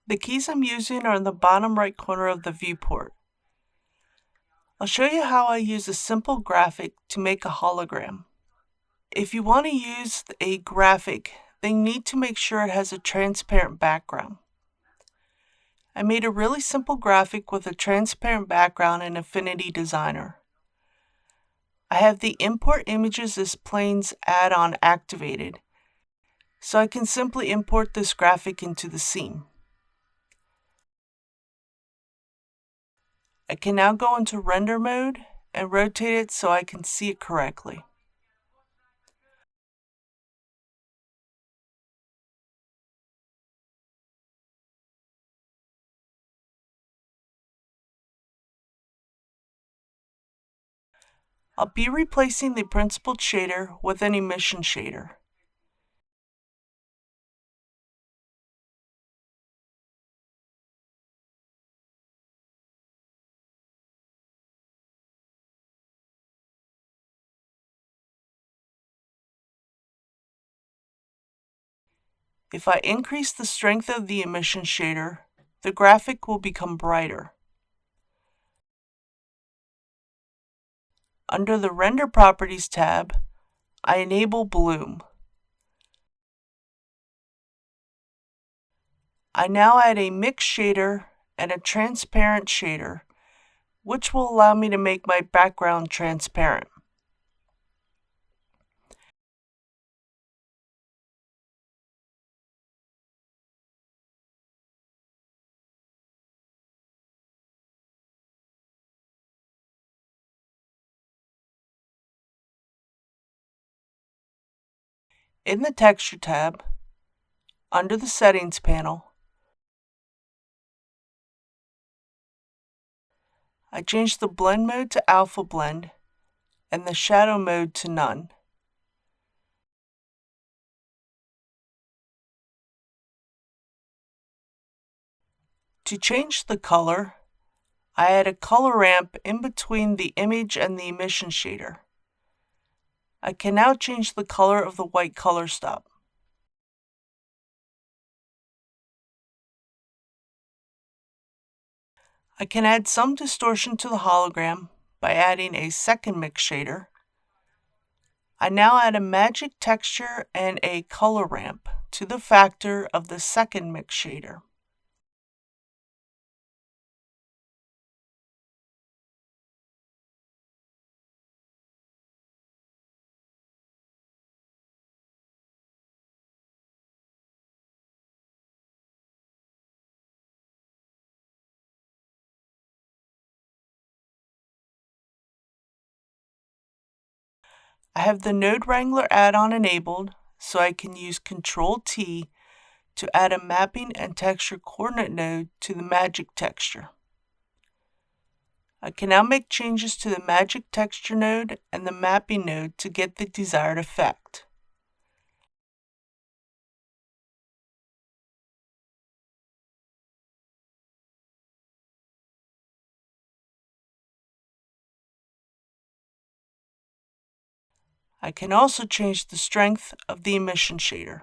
The keys I'm using are in the bottom right corner of the viewport. I'll show you how I use a simple graphic to make a hologram. If you want to use a graphic, then you need to make sure it has a transparent background. I made a really simple graphic with a transparent background in Affinity Designer. I have the Import Images as Planes add-on activated, so I can simply import this graphic into the scene. I can now go into render mode and rotate it so I can see it correctly. I'll be replacing the principled shader with an emission shader. If I increase the strength of the emission shader, the graphic will become brighter. Under the Render Properties tab, I enable Bloom. I now add a mix shader and a transparent shader, which will allow me to make my background transparent. In the Texture tab, under the Settings panel, I change the blend mode to alpha blend and the shadow mode to none. To change the color, I add a color ramp in between the image and the emission shader. I can now change the color of the white color stop. I can add some distortion to the hologram by adding a second mix shader. I now add a magic texture and a color ramp to the factor of the second mix shader. I have the Node Wrangler add-on enabled, so I can use Ctrl-T to add a mapping and texture coordinate node to the magic texture. I can now make changes to the magic texture node and the mapping node to get the desired effect. I can also change the strength of the emission shader.